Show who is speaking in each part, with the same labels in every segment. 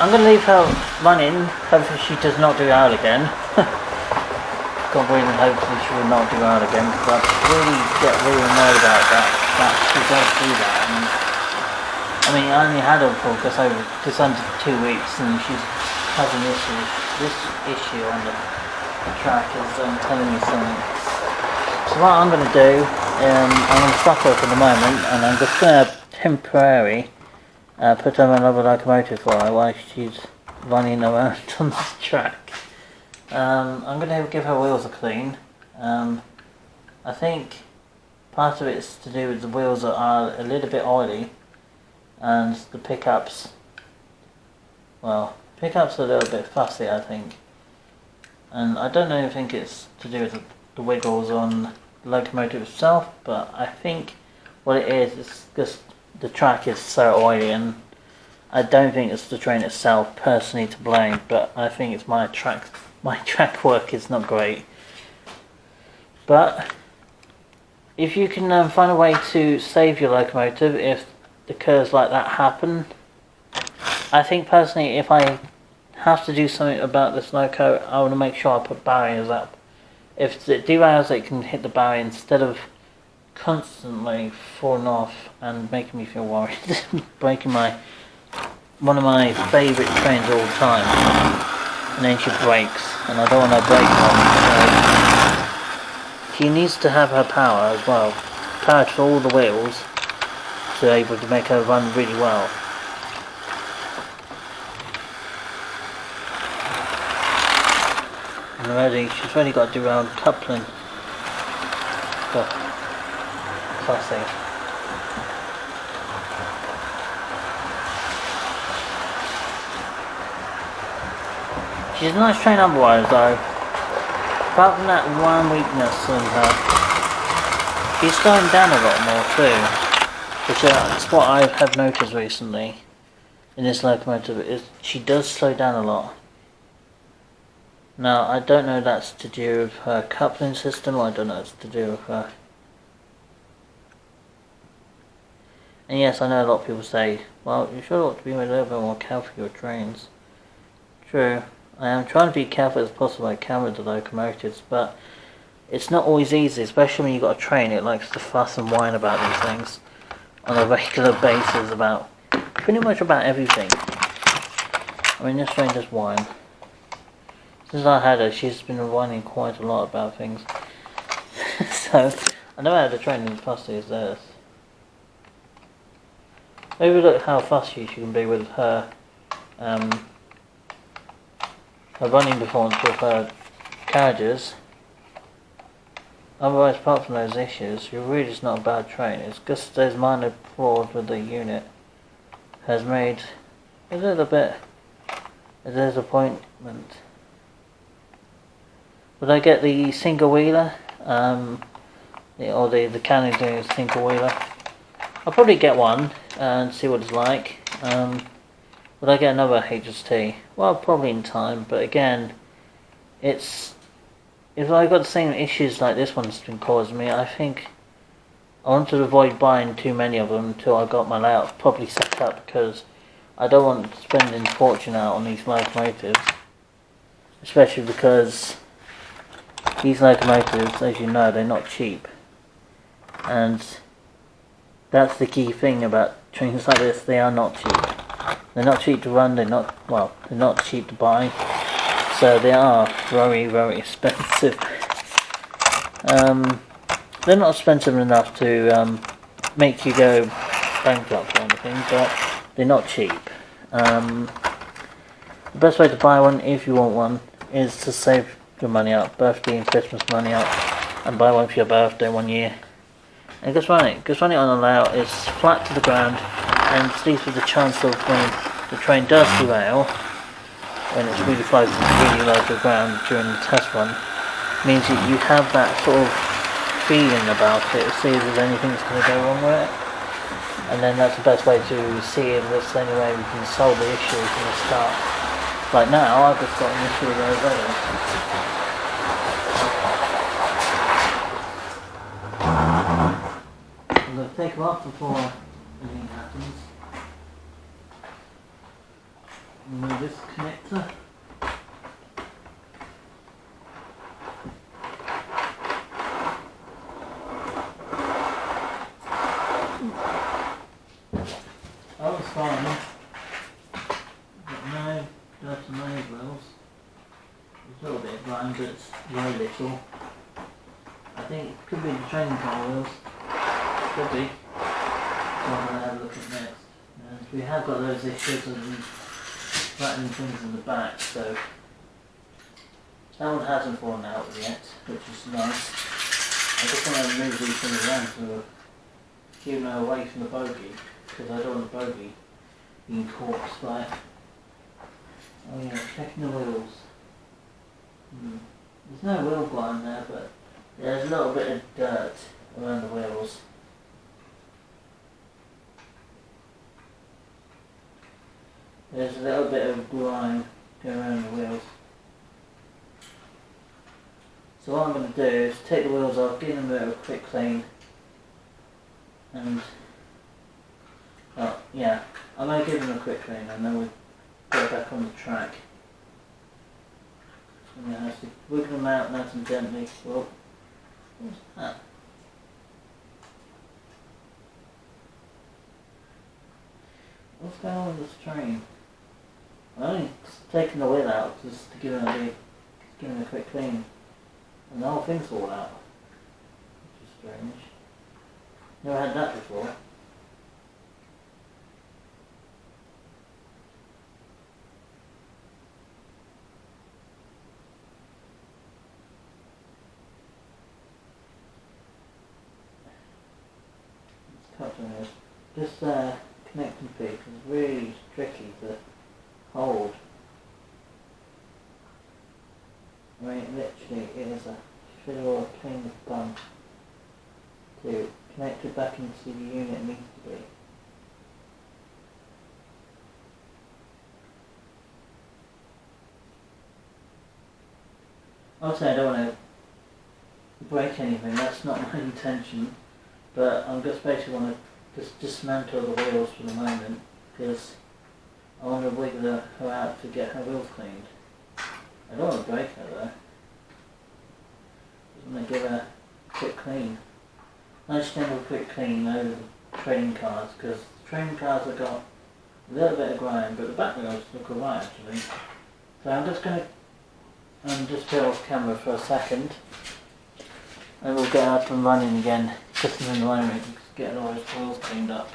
Speaker 1: I'm going to leave her running. Hopefully she does not do out again. God willing, hopefully she will not do out again, because I really get really annoyed about that she does do that. And, I mean, I only had her for just under 2 weeks, and she's having this issue on the track is telling me something. So what I'm going to do, I'm going to stop her for the moment, and I'm just going to temporarily put her on another locomotive for her while she's running around on this track. I'm going to give her wheels a clean. I think part of it's to do with the wheels that are a little bit oily, and the pickups, well, pickups are a little bit fussy, I think. And I don't know, think it's to do with the wiggles on the locomotive itself, but I think what it is just the track is so oily, and I don't think it's the train itself personally to blame, but I think it's my track work is not great. But if you can find a way to save your locomotive if the curves like that happen, I think personally if I have to do something about this loco, I want to make sure I put barriers up. If it derails, it can hit the barrier instead of constantly falling off and making me feel worried. Breaking one of my favourite trains all the time, and then she breaks, and I don't want her breaking on me. So she needs to have her power as well, power to all the wheels to be able to make her run really well. And she's already got to do around coupling. Classy. She's a nice train otherwise though. Apart from that one weakness in her, she's slowing down a lot more too. Which that's what I have noticed recently in this locomotive, is she does slow down a lot. Now I don't know if that's to do with her coupling system, or I don't know if it's to do with her. And yes, I know a lot of people say, well, you sure ought to be a little bit more careful with your trains. True. I am trying to be careful as possible I can with the locomotives, but it's not always easy, especially when you've got a train. It likes to fuss and whine about these things on a regular basis, about pretty much about everything. I mean, this train does whine. Since I had her, she's been whining quite a lot about things. So, I never had a train as fussy as this. Maybe look how fussy she can be with her running performance with her carriages. Otherwise, apart from those issues, you're really just not a bad train. It's just those minor flaws with the unit has made a little bit a disappointment. Would I get the single wheeler? Or the Canon doing a single wheeler? I'll probably get one and see what it's like. Would I get another HST? Well, probably in time, but again, if I got the same issues like this one's been causing me, I think I want to avoid buying too many of them until I got my layout properly set up, because I don't want spending a fortune out on these locomotives, especially because these locomotives, as you know, they're not cheap, and that's the key thing about trains like this. They are not cheap. They're not cheap to run, they're not cheap to buy, so they are very, very expensive. They're not expensive enough to make you go bankrupt or anything, but they're not cheap. The best way to buy one, if you want one, is to save your money up, birthday and Christmas money up, and buy one for your birthday one year. And just run it on a layout. It's flat to the ground, and at least with the chance of when the train does derail, when it's really floating really low to the ground during the test run, means that you have that sort of feeling about it, see if there's anything that's going to go wrong with it, and then that's the best way to see if there's any way we can solve the issue from the start. Like now, I've just got an issue with those others. I'm going to take them off before anything happens. remove this connector. That was fine. But no dirty nose wells. There's a little bit of grime, but it's very little. I think it could be the training car wheels. Could be. So I'm going to have a look at next. And we have got those issues of flattening things in the back, so that one hasn't fallen out yet, which is nice. I just want to move these things around to keep them away from the bogey, because I don't want the bogey being caught by it. Oh yeah, checking the wheels. There's no wheel grime there, but there's a little bit of dirt around the wheels. There's a little bit of grime going around the wheels. So what I'm going to do is take the wheels off, give them a bit of a quick clean, and yeah, I'm going to give them a quick clean and then we'll get back on the track. So I'm going to have to wiggle them out nice and gently. Oh, what's that? What's going on with this train? I'm only taking the wheel out just to give them a quick clean. And the whole thing's all out. Which is strange. Never had that before. Let's cut on this. This connecting piece is really tricky to hold. I mean, literally, it is a fiddle or a pain of bum to connect it back into the unit it needs to be. Obviously, I don't want to break anything, that's not my intention, but I'm just basically want to just dismantle the wheels for the moment, because I want to wiggle her out to get her wheels cleaned. I don't want to break her though. Just want to give her a quick clean. Nice gentle quick clean over the train cars, because the train cars have got a little bit of grime, but the back wheels look alright actually. So I'm just going to just put off camera for a second, and we'll get up and running again, just in the moment, get all those wheels cleaned up.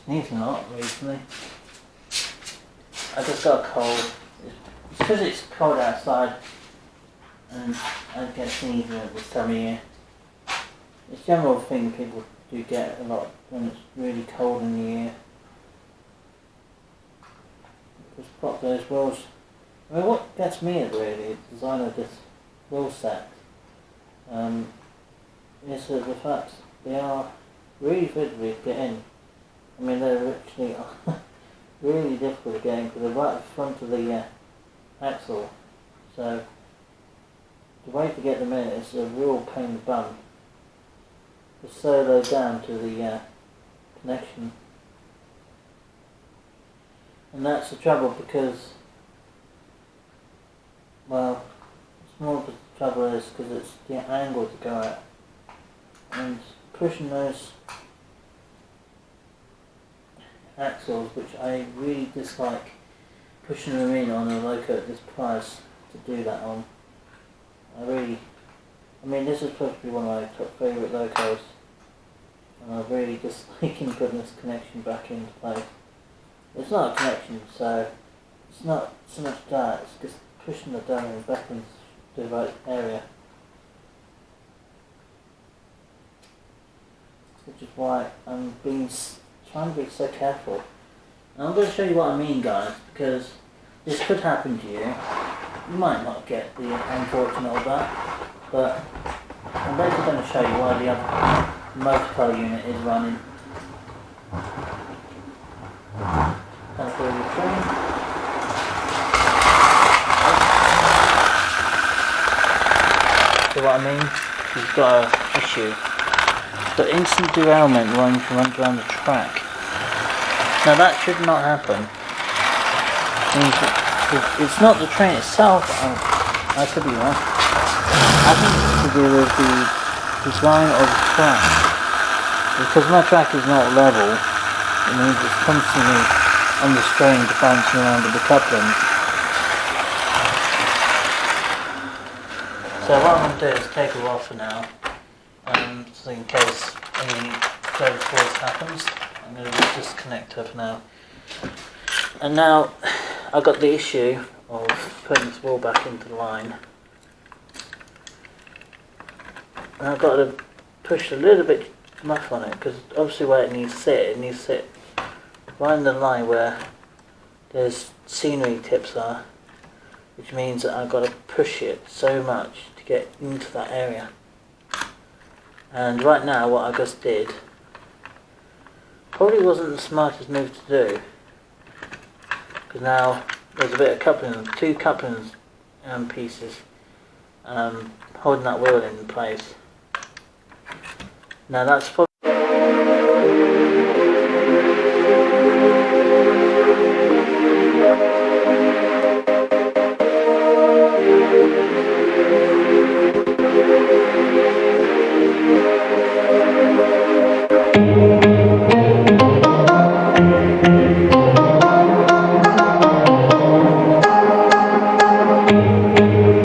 Speaker 1: Sneezing a lot recently. I just got a cold. It's because it's cold outside and I get sneezing at this time of year. It's a general thing people do get a lot when it's really cold in the year. Just pop those wheels. I mean, what gets me at really, the design of this wheel set, is that the fact they are really difficult to get in. I mean, they're actually really difficult to get in because they're right in front of the axle. So the way to get them in is a real pain in the bum. Just so low down to the connection. And that's the trouble because, well, it's more of the trouble is because it's the angle to go at. And pushing those axles, which I really dislike pushing them in on a loco at this price to do that on. I mean this is supposed to be one of my top favourite locos, and I really dislike putting this connection back into place. It's not a connection, so it's not so much that, it's just pushing the diamond back into the right area. Which is why I'm trying to be so careful. And I'm going to show you what I mean, guys, because this could happen to you. You might not get the unfortunate of that, but I'm basically going to show you why the other motor unit is running. Kind of pull the train. See what I mean? You've got an issue. The instant derailment runs around the track. Now that should not happen. It's not the train itself, I could be wrong. I think it's to do with the design of the track. Because my track is not level, it means it's constantly on the strain to bouncing around with the couplings. So what I'm going to do is take her off for now, so in case any further force happens, I'm going to disconnect her for now. And now I've got the issue of putting this wall back into the line. And I've got to push a little bit much on it, because obviously where it needs to sit right in the line where there's scenery tips are, which means that I've got to push it so much to get into that area. And right now what I just did probably wasn't the smartest move to do, because now there's a bit of coupling, two couplings pieces holding that wheel in place. Now that's probably